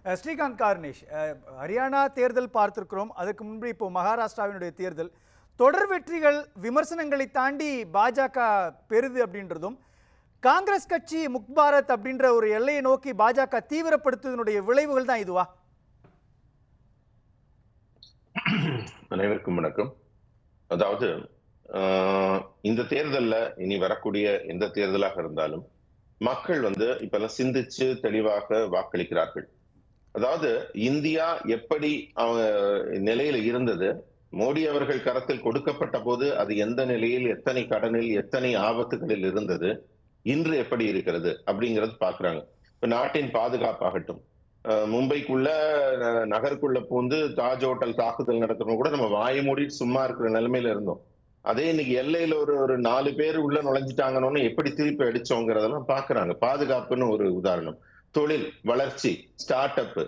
Srikanth Cornish, Haryana தேர்தல் பார்த்திருக்கிறோம். அதுக்கு முன்பு இப்போ மகாராஷ்டிராவினுடைய தேர்தல் தொடர் வெற்றிகள் விமர்சனங்களை தாண்டி பாஜக பெறுது அப்படின்றதும், காங்கிரஸ் கட்சி முக்த் பாரத் அப்படின்ற ஒரு எல்லையை நோக்கி பாஜக தீவிரப்படுத்துவதனுடைய விளைவுகள் தான் இதுவா? அனைவருக்கும் வணக்கம். அதாவது இந்த தேர்தல்ல இனி வரக்கூடிய எந்த தேர்தலாக இருந்தாலும் மக்கள் இப்பெல்லாம் சிந்திச்சு தெளிவாக வாக்களிக்கிறார்கள். அதாவது இந்தியா எப்படி நிலையில இருந்தது, மோடி அவர்கள் கரத்தில் கொடுக்கப்பட்ட போது அது எந்த நிலையில், எத்தனை கடனில், எத்தனை ஆபத்துகளில் இருந்தது, இன்று எப்படி இருக்கிறது அப்படிங்கறது பாக்குறாங்க. இப்ப நாட்டின் பாதுகாப்பாகட்டும், மும்பைக்குள்ள நகருக்குள்ள பூந்து தாஜ் ஹோட்டல் தாக்குதல் நடத்துறவங்க கூட நம்ம வாய மூடி சும்மா இருக்கிற நிலைமையில இருந்தோம். அதே இன்னைக்கு எல்லையில ஒரு 4 பேர் உள்ள நுழைஞ்சிட்டாங்கன்னு எப்படி திருப்பி அடிச்சோங்கிறதெல்லாம் பாக்குறாங்க. பாதுகாப்புன்னு ஒரு உதாரணம், தொழில் வளர்ச்சி, ஸ்டார்ட் அப்,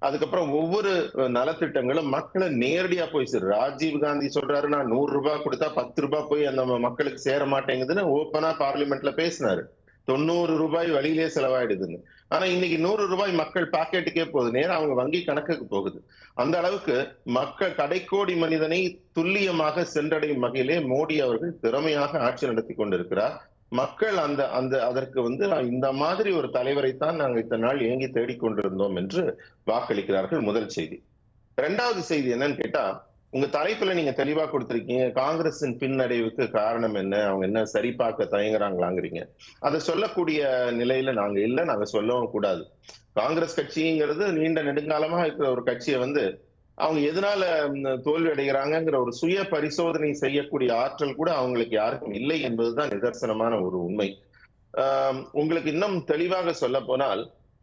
அதுக்கப்புறம் ஒவ்வொரு நலத்திட்டங்களும் மக்களை நேரடியா போய் சேரு. ராஜீவ் காந்தி சொல்றாரு, நான் 100 ரூபாய் கொடுத்தா 10 ரூபாய் போய் அந்த மக்களுக்கு சேர மாட்டேங்குதுன்னு ஓப்பனா பார்லிமெண்ட்ல பேசினாரு. 90 ரூபாய் வழியிலே செலவாயிடுதுன்னு. ஆனா இன்னைக்கு 100 ரூபாய் மக்கள் பாக்கெட்டுக்கே போகுது, நேரம் அவங்க வங்கி கணக்குக்கு போகுது. அந்த அளவுக்கு மக்கள் கடைக்கோடி மனிதனை துல்லியமாக சென்றடையும் வகையிலே மோடி அவர்கள் திறமையாக ஆட்சி நடத்தி கொண்டிருக்கிறார். மக்கள் அதற்கு இந்த மாதிரி ஒரு தலைவரைத்தான் நாங்கள் இத்தனை நாள் ஏங்கி தேடிக்கொண்டிருந்தோம் என்று வாக்களிக்கிறார்கள். முதல் செய்தி. இரண்டாவது செய்தி என்னன்னு கேட்டா, உங்க தலைப்புல நீங்க தெளிவா கொடுத்திருக்கீங்க, காங்கிரசின் பின்னடைவுக்கு காரணம் என்ன, அவங்க என்ன சரி பார்க்க தயங்குறாங்களாங்கிறீங்க. அதை சொல்லக்கூடிய நிலையில நாங்க இல்ல, நாங்க சொல்லவும் கூடாது. காங்கிரஸ் கட்சிங்கிறது நீண்ட நெடுங்காலமா இருக்கிற ஒரு கட்சியை அவங்க எதனால தோல்வி அடைகிறாங்கிற ஒரு சுய பரிசோதனை செய்யக்கூடிய ஆற்றல் கூட அவங்களுக்கு யாருக்கும் இல்லை என்பதுதான் நிதர்சனமான ஒரு உண்மை. உங்களுக்கு இன்னும் தெளிவாக சொல்ல போனால்,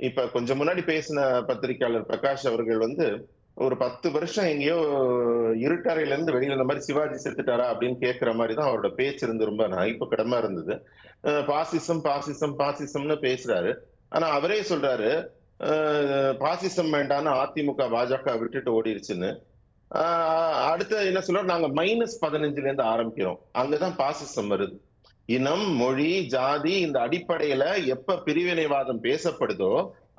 இப்ப கொஞ்சம் முன்னாடி பேசின பத்திரிகையாளர் பிரகாஷ் அவர்கள் ஒரு 10 வருஷம் எங்கேயோ இருட்டறையில இருந்து வெளியில இந்த மாதிரி சிவாஜி செத்துட்டாரா அப்படின்னு கேட்கிற மாதிரி தான் அவரோட பேச்சு ரொம்ப நகைப்புக்கிடமா இருந்தது. பாசிசம் பாசிசம் பாசிசம்னு பேசுறாரு. ஆனா அவரே சொல்றாரு, பாசிசம் வேண்டான்னு அதிமுக பாஜக விட்டுட்டு ஓடிடுச்சுன்னு. அடுத்து என்ன சொல்றாரு, நாங்க -15 இருந்து ஆரம்பிக்கிறோம், அங்கதான் பாசிசம் வருது. இனம், மொழி, ஜாதி இந்த அடிப்படையில எப்ப பிரிவினைவாதம் பேசப்படுதோ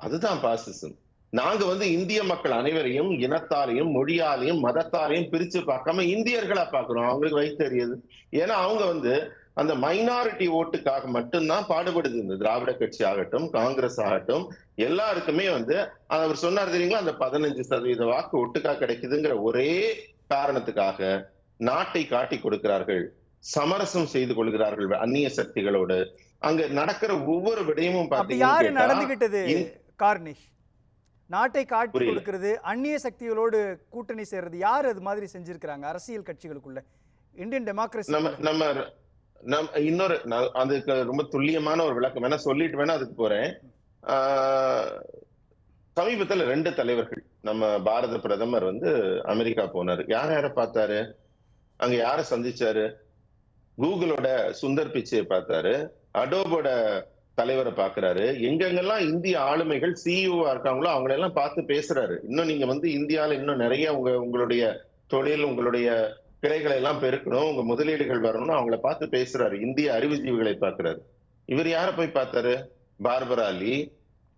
அதுதான் பாசிசம். நாங்க இந்திய மக்கள் அனைவரையும் இனத்தாலையும் மொழியாலையும் மதத்தாலையும் பிரிச்சு பார்க்காம இந்தியர்களா பாக்குறோம். அவங்களுக்கு வயசு தெரியுது. ஏன்னா அவங்க அந்த மைனாரிட்டி ஓட்டுக்காக மட்டும்தான் பாடுபடுது. இந்த திராவிட கட்சி ஆகட்டும், காங்கிரஸ் ஆகட்டும், எல்லாருக்குமே அவர் சொன்னார் தெரியுங்களா, அந்த 15% வாக்கு ஒட்டுக்கா கிடைக்குதுங்கிற ஒரே காரணத்துக்காக நாட்டை காட்டி கொடுக்கிறார்கள், சமரசம் செய்து கொள்கிறார்கள் அந்நிய சக்திகளோடு. அங்க நடக்கிற ஒவ்வொரு விடயமும் நடந்துகிட்டது. கார்னிஷ், நாட்டை காட்டி கொடுக்கிறது, அந்நிய சக்திகளோடு கூட்டணி சேர்றது, யார் அது மாதிரி செஞ்சிருக்கிறாங்க அரசியல் கட்சிகளுக்குள்ள? இந்தியன் டெமோக்ரஸி நம்ம இன்னொரு அதுக்கு ரொம்ப துல்லியமான ஒரு விளக்கம் வேணா சொல்லிட்டு வேணா அதுக்கு போறேன். சமீபத்துல 2 தலைவர்கள், நம்ம பாரத பிரதமர் அமெரிக்கா போனாரு. யார பார்த்தாரு, அங்க யார சந்திச்சாரு? கூகுளோட சுந்தர் பிச்சையை பார்த்தாரு, அடோபோட தலைவரை பாக்குறாரு. எங்கெங்கெல்லாம் இந்திய ஆளுமைகள் சிஇஓ இருக்காங்களோ அவங்களெல்லாம் பார்த்து பேசுறாரு. இன்னும் நீங்க இந்தியால இன்னும் நிறைய உங்களுடைய தொழில், உங்களுடைய கிளைகளை எல்லாம் பெருக்கணும், உங்க முதலீடுகள் வரணும், அவங்கள பார்த்து பேசுறாரு. இந்திய அறிவுஜீவிகளை பார்க்கிறாரு. இவர் யார போய் பார்த்தாரு? பார்பரா லீ,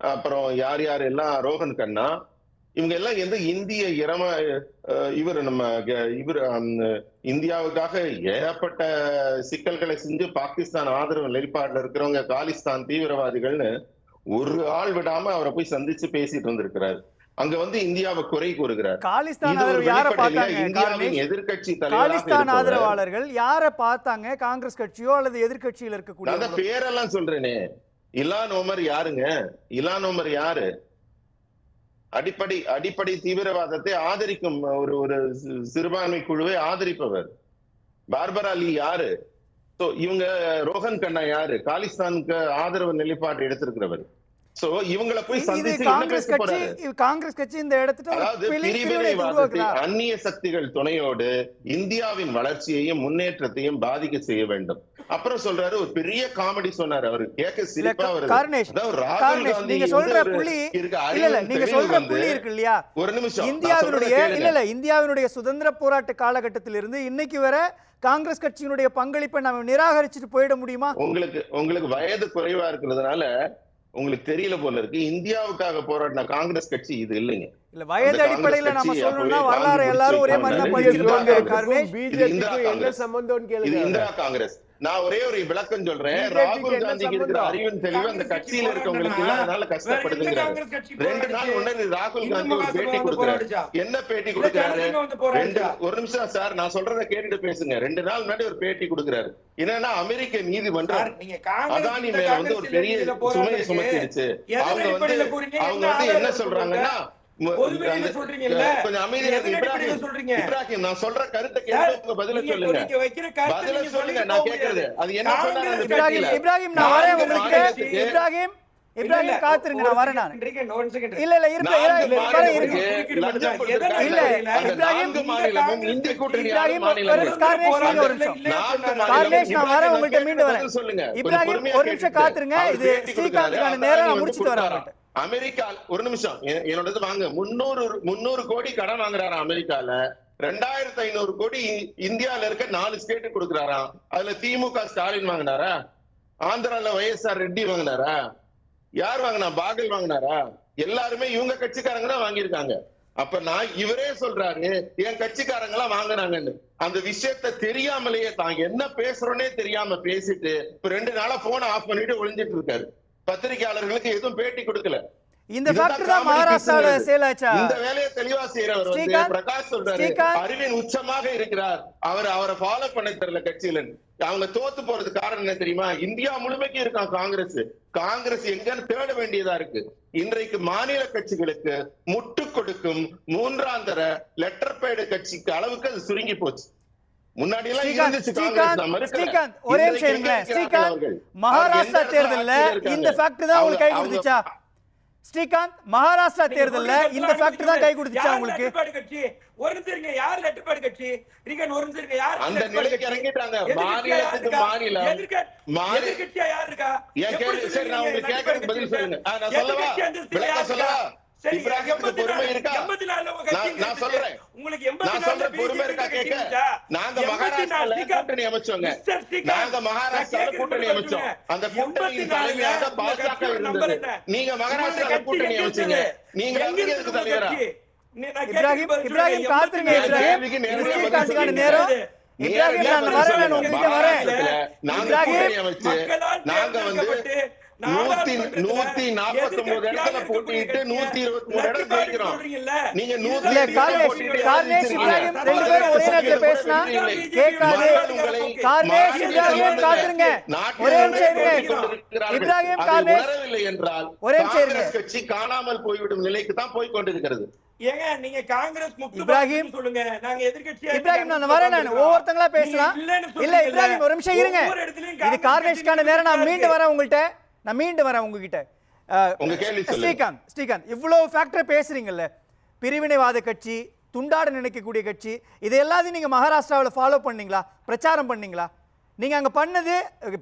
அப்புறம் யார் எல்லாம், ரோஹன் கண்ணா, இவங்க எல்லாம் இந்திய இவர் இந்தியாவுக்காக ஏகப்பட்ட சிக்கல்களை செஞ்சு பாகிஸ்தான் ஆதரவு நிலைப்பாடுல இருக்கிறவங்க காலிஸ்தான் தீவிரவாதிகள்னு ஒரு ஆள் விடாம அவரை போய் சந்திச்சு பேசிட்டு வந்திருக்கிறார். அங்க இந்தியாவை குறை கூறுகிறார். எதிர்கட்சி ஆதரவாளர்கள் யார பார்த்தாங்க? காங்கிரஸ் கட்சியோ அல்லது எதிர்கட்சியில் இருக்கக்கூடிய பேரெல்லாம் சொல்றேனே. இலான் ஓமர் யாருங்க? இலான் ஓமர் யாரு? அடிப்படை தீவிரவாதத்தை ஆதரிக்கும் ஒரு சிறுபான்மை குழுவை ஆதரிப்பவர். பார்பரா லீ யாரு? இவங்க ரோஹன் கண்ணா யாரு? காலிஸ்தானுக்கு ஆதரவு நிலைப்பாடு எடுத்திருக்கிறவர். சோ இவங்களை போய் சந்திச்சு காங்கிரஸ் கட்சி இந்த இடத்துல அந்நிய சக்திகள் துணையோடு இந்தியாவின் வளர்ச்சியையும் முன்னேற்றத்தையும் பாதிக்க செய்ய வேண்டும். அப்புறம் சொல்றாரு, ஒரு பெரிய காமெடி சொன்னாரு, அவரு கேட்க சிரிப்பா வருது. ராகுல் காந்தி ஒரு நிமிஷம், இந்தியாவினுடைய சுதந்திர போராட்ட காலகட்டத்திலிருந்து இன்னைக்கு வர காங்கிரஸ் கட்சியினுடைய பங்களிப்பை நாம நிராகரிச்சுட்டு போயிட முடியுமா? உங்களுக்கு வயது குறைவா இருக்கிறதுனால உங்களுக்கு தெரியல போல இருக்கு. இந்தியாவுக்காக போராடின காங்கிரஸ் கட்சி இது இல்லைங்க. இல்ல வயது அந்த அடிப்படையில காங்கிரஸ் நம்ம கட்சி சொல்லணும்னா அப்பவே வரலாறு காந்தி எல்லாரும் ஒரே பிடிச்சு மாதிரி தான் வைப்பாங்க. படிச்சிருப்பாங்க இது கார்னேஷ். பிஜேபிக்கு என்ன சம்பந்தம்னு இது கேளுங்க. இந்திரா காங்கிரஸ். நான் ஒரே ஒரு விளக்கம் சொல்றேன். BJP க்கு ராகுல் என்ன காந்திக்கு இருக்கிற சம்பந்தம்? அறிவின் தெளிவு அந்த கட்சியில இருக்கவங்களுக்கு இல்ல, அதனால கஷ்டப்படுதுங்கிறாரு. 2 நாள் முன்னாடி ராகுல் காந்தி ஒரு பேட்டி கொடுக்கிறாரு. என்ன பேட்டி கொடுக்கிறாரு? ஒரு நிமிஷம் சார், நான் சொல்றதை கேட்டுட்டு பேசுங்க. 2 நாள் முன்னாடி ஒரு பேட்டி கொடுக்கிறாரு. என்னன்னா, அமெரிக்க நீதிமன்றம் அதானி மேல வந்து ஒரு பெரிய சுமையை சுமத்திடுச்சு. அவங்க வந்து என்ன சொல்றாங்கன்னா, கொஞ்சம் அமைதியா இப்ராஹிம், நான் சொல்ற கருத்தை கேட்டு உங்க பதில சொல்லுங்க. பதில சொல்லுங்க, நான் கேக்குறது. அது என்ன சொன்னாங்க? இப்ராஹிம் நான் வரேன் உங்களுக்கு. இப்ராஹிம் காத்துருங்க, நான் வரேன். நான் இல்ல இல்ல இருக்க வரேன் இருக்கு. இல்ல இப்ராஹிம் இந்திய கூட்டணி கார்னேஷ் நான் வரேன் உங்கள்ட்ட மீண்டும் வரேன். சொல்லுங்க இப்ராஹிம் ஒரு நிமிஷம் காத்துருங்க. இது ஸ்ரீகாந்துக்கான நேரம் நான் முடிச்சிட்டு வரேன். அமெரிக்கா ஒரு நிமிஷம் என்னோட வாங்க. 300 கோடி கடன் வாங்குறாராம் அமெரிக்கால. 2500 கோடி இந்தியால இருக்க 4 ஸ்டேட் கொடுக்குறாராம். அதுல திமுக ஸ்டாலின் வாங்கினாரா? ஆந்திரால YSR ரெட்டி வாங்கினாரா? யார் வாங்கினா? பாகல் வாங்கினாரா? எல்லாருமே இவங்க கட்சிக்காரங்க தான் வாங்கியிருக்காங்க. அப்ப நான் இவரே சொல்றாரு என் கட்சிக்காரங்க எல்லாம் வாங்கினாங்கன்னு. அந்த விஷயத்த தெரியாமலேயே தான் என்ன பேசுறோன்னே தெரியாம பேசிட்டு இப்ப 2 நாளா போனை ஆஃப் பண்ணிட்டு ஒளிஞ்சிட்டு இருக்காரு. பத்திரிகையாளர்களுக்கு எதுவும் பேட்டி கொடுக்கல. இந்த ஃபேக்டர் தான் மகாராஷ்டிரால சேல் ஆச்சா? இந்த வேலையை தெளிவா செய்யறவர் வந்து பிரகாஷ் சொல்றாரு, அறிவின் உச்சமாக இருக்கிறார். அவரை ஃபாலோ பண்ண தெரியல கட்சியில. அவங்க தோத்து போறது காரணம் என்ன தெரியுமா? இந்தியா முழுமைக்கு இருக்கான் காங்கிரஸ் எங்கன்னு தேட வேண்டியதா இருக்கு. இன்றைக்கு மாநில கட்சிகளுக்கு முட்டு கொடுக்கும் 3ஆம் தர லெட்டர் பேடு கட்சிக்கு அளவுக்கு அது சுருங்கி போச்சு. முன்னாடி எல்லாம் ஒரே மகாராஷ்டிரா தேர்தல்ல இந்த ஃபேக்டர் தான் உங்களுக்கு கை கொடுத்துச்சா? ஸ்ரீகாந்த், மகாராஷ்டிரா தேர்தல்ல இந்த ஃபேக்டர் தான் கை கொடுத்துச்சா உங்களுக்கு? ஒரு நிமிஷம், யார் லெட்டர்பேட் கட்சி? ரீகன் ஒரு நிமிஷம், யார் அந்த நிலைக்கு இறங்கிட்டாங்க? மாநிலத்துக்கு மாநிலம் எதிர்க்கட்சியா யார் இருக்கா? சரி, நான் உங்களுக்கு கேட்கறதுக்கு பதில் சொல்லுங்க. நான் சொல்லவா? விளக்கம் சொல்லவா? இப்ராஹிமுக்கு பொறுமை இருக்கா? நான் சொல்றேன். நான் சொல்ற பொறுமை இருக்கா கேட்க? நாங்க மகாராஷ்டிரால கூட்டணி அமைச்சோங்க. அந்த கூட்டணியின் தலைமையாக பாஜக இருந்தது. நீங்க மகாராஷ்டிரால கூட்டணி அமைச்சீங்க. நீங்க எதுக்கு தலைவரா? இப்ராஹிம் காத்துருங்க. இப்ராஹிம் நேரம். இப்ராஹிம் நான் வரேன், உங்ககிட்ட வரேன். நாங்க வந்து 149 இடத்துல போட்டிட்டு 123 இடம் ஜெயிக்கிறோம். நீங்க 100 கார்னேஷ் இப்ராஹிம் 2 பேரும் ஒரே நேரத்துல பேசினா கேட்காது. கார்னேஷ் இப்ராஹிம் காத்துருங்க. ஒரே நிமிஷம் இருங்க. இப்ராஹிம் கார்னேஷ் உணரவில்லை என்றால் ஒரே நிமிஷம் இருங்க. காங்கிரஸ் கட்சி காணாமல் போய்விடும் நிலைக்கு தான் போய் கொண்டிருக்கிறது. ஏங்க நீங்க காங்கிரஸ் முக்து இப்ராஹிம் சொல்லுங்க. நாங்க எதிர்க்கட்சியா இப்ராஹிம் நான் வரேன். நான் ஒவ்வொருத்தங்களா பேசலாம். இல்ல இப்ராஹிம் ஒரு நிமிஷம் இருங்க. இது கார்னேஷ்கான நேரம். நான் மீண்டும் வரேன் உங்ககிட்ட. ஸ்ரீகாந்த் இவ்வளவு ஃபேக்டர் பேசுறீங்கல்ல, பிரிவினைவாத கட்சி, துண்டாட நினைக்கக்கூடிய கட்சி, இது எல்லாத்தையும் நீங்க மகாராஷ்டிராவில் ஃபாலோ பண்ணீங்களா? பிரச்சாரம் பண்ணீங்களா? நீங்க அங்க பண்ணது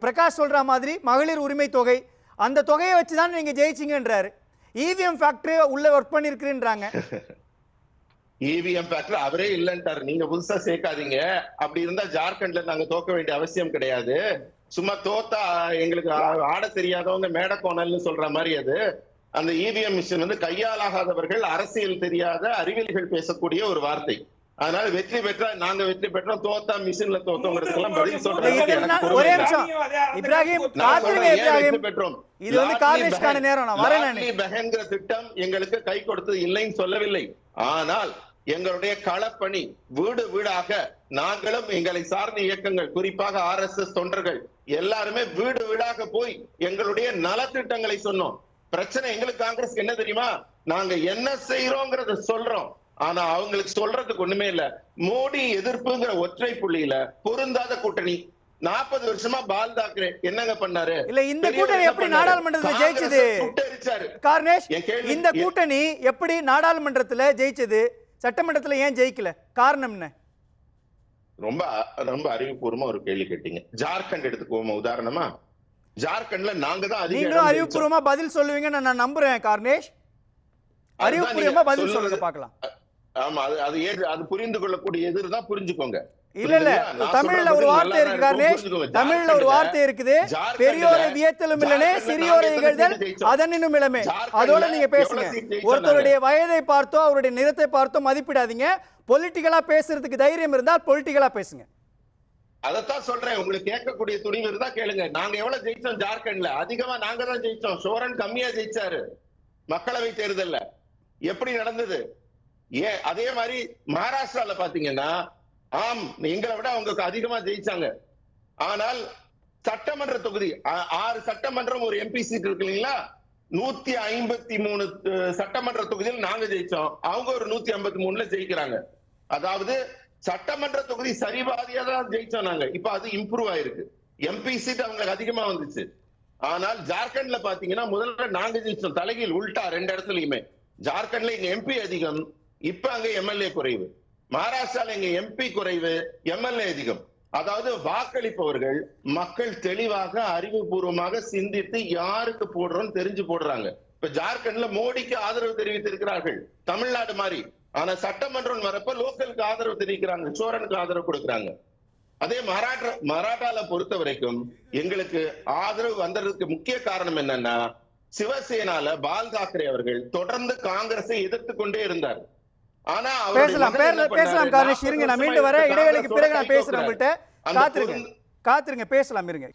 பிரகாஷ் சொல்ற மாதிரி மகளிர் உரிமை தொகை, அந்த தொகையை வச்சுதான் நீங்க ஜெயிச்சீங்கன்றாரு. இவிஎம் ஃபேக்டரி உள்ள ஒர்க் பண்ணிருக்கிறேன்றாங்க. இவிஎம் ஃபேக்டர் அவரே இல்லன்ட்டாரு. நீங்க புதுசா சேர்க்காதீங்க. அப்படி இருந்தா ஜார்க்கண்ட்ல நாங்க தோக்க வேண்டிய அவசியம் கிடையாது. சும்மா தோத்தா எங்களுக்கு ஆட தெரியாதவங்க மேடக்கோணல்னு சொல்ற மாதிரி அது. அந்த இவிஎம் மிஷின் வந்து கையாலாகாதவர்கள், அரசியல் தெரியாத அறிவியல்கள் பேசக்கூடிய ஒரு வார்த்தை. அதனால வெற்றி பெற்றா நாங்க வெற்றி பெற்றோம், தோத்தா மிஷின்ல தோத்தோங்கிறதுக்கெல்லாம் பதில் சொல்றேன். ஒரே நிமிஷம் இப்ராஹிம் காத்துருங்க. இப்ராஹிம் பெற்றோம். இது வந்து கார்னேஷ்கான நேரம். நான் வரேன். பெஹன்கிற திட்டம் எங்களுக்கு கை கொடுத்தது இல்லைன்னு சொல்லவில்லை. ஆனால் எங்களுடைய களப்பணி வீடு வீடாக நாங்களும் எங்களை சார்ந்த இயக்கங்கள், குறிப்பாக RSS தொண்டர்கள் எல்லாருமே வீடு வீடாக போய் எங்களுடைய நலத்திட்டங்களை சொன்னோம். பிரச்சனை எங்களுக்கு காங்கிரஸ் என்ன தெரியுமா? நாங்க என்ன செய்யறோங்கிறத சொல்றோம், ஆனா அவங்களுக்கு சொல்றதுக்கு ஒண்ணுமே இல்ல. மோடி எதிர்ப்புங்கிற ஒற்றை புள்ளியில பொருந்தாத கூட்டணி. 40 வருஷமா பால் தாக்கரே என்னங்க பண்ணாரு? இல்ல இந்த கூட்டணி எப்படி நாடாளுமன்றத்துல ஜெயிச்சது? கார்னேஷ், இந்த கூட்டணி எப்படி நாடாளுமன்றத்துல ஜெயிச்சது, சட்டமன்றத்துல ஏன் ஜெயிக்கல? காரணம் என்ன? ரொம்ப ரொம்ப அறிவுபூர்வமா ஒரு கேள்வி கேட்டீங்க. ஜார்க்கண்ட் எடுத்துக்குவோமா உதாரணமா? ஜார்க்கண்ட்ல நாங்க தான் நீங்களும் அறிவுபூர்வமா பதில் சொல்லுவீங்கன்னு நான் நம்புறேன். கார்னேஷ், அறிவுபூர்வமா பதில் சொல்லுங்க பார்க்கலாம். ஆமா, அது புரிந்து கொள்ளக்கூடிய எதிர்தான், புரிஞ்சுக்கோங்க. இல்ல இல்ல தமிழ்ல ஒரு வார்த்தை இருக்கு கார்னேஷ், தமிழ்ல ஒரு வார்த்தை இருக்குது, பெரியோரை வியத்தலும் இல்லனே சிறியோரை இகழ்தல் அதனினும் இளமே. அதோட நீங்க பேசுங்க. ஒருத்தருடைய வயதை பார்த்தோ அவருடைய நிறத்தை பார்த்தோ மதிப்பிடாதீங்க. பொலிட்டிக்கலா பேசுறதுக்கு தைரியம் இருந்தால் பொலிட்டிக்கலா பேசுங்க. அதத்தான் சொல்றேன், உங்களுக்கு கேட்கக்கூடிய துணிவு இருந்தா கேளுங்க. நாங்க எவ்வளவு ஜெயிச்சோம் ஜார்க்கண்ட்ல? அதிகமா நாங்க தான் ஜெயிச்சோம். சோரன் கம்மியா ஜெயிச்சாரு மக்களவை தேர்தல்ல. எப்படி நடந்தது? அதே மாதிரி மகாராஷ்டிரால பாத்தீங்கன்னா ஆம் எங்களை விட அவங்க அதிகமா ஜெயிச்சாங்க. ஆனால் சட்டமன்ற தொகுதி 6 சட்டமன்றம் ஒரு எம்பி சீட் இருக்கு இல்லைங்களா, 153 சட்டமன்ற தொகுதியில் நாங்க ஜெயிச்சோம். அவங்க ஒரு 153ல ஜெயிக்கிறாங்க. அதாவது சட்டமன்ற தொகுதி சரிபாதியா தான் ஜெயிச்சோம் நாங்க. இப்ப அது இம்ப்ரூவ் ஆயிருக்கு. எம்பி சீட் அவங்களுக்கு அதிகமா வந்துச்சு. ஆனால் ஜார்க்கண்ட்ல பாத்தீங்கன்னா முதல்ல நாங்க ஜெயிச்சோம், தலைகீழ் உல்டா 2 இடத்துலயுமே. ஜார்க்கண்ட்ல இங்க எம்பி அதிகம், இப்ப அங்க எம்எல்ஏ குறைவு. மகாராஷ்டிரால இங்க எம்பி குறைவு, எம்எல்ஏ அதிகம். அதாவது வாக்களிப்பவர்கள் மக்கள் தெளிவாக அறிவுபூர்வமாக சிந்தித்து யாருக்கு போடுறோம்னு தெரிஞ்சு போடுறாங்க. இப்ப ஜார்க்கண்ட்ல மோடிக்கு ஆதரவு தெரிவித்திருக்கிறார்கள், தமிழ்நாடு மாதிரி. ஆனா சட்டமன்றம் வரப்ப லோக்கலுக்கு ஆதரவு தெரிவிக்கிறாங்க, சோரனுக்கு ஆதரவு கொடுக்கறாங்க. அதே மராட்டால பொறுத்த வரைக்கும் எங்களுக்கு ஆதரவு வந்ததுக்கு முக்கிய காரணம் என்னன்னா, சிவசேனால பால் தாக்கரே அவர்கள் தொடர்ந்து காங்கிரஸை எதிர்த்து கொண்டே இருந்தார். ஆனா பேசலாம் கார்னேஷ், இருங்க நான் மீண்டும் வரேன். இடைவேளைக்கு பிறகு நான் பேசுறேன் உங்கள்கிட்ட. காத்துருங்க பேசலாம் இருங்க.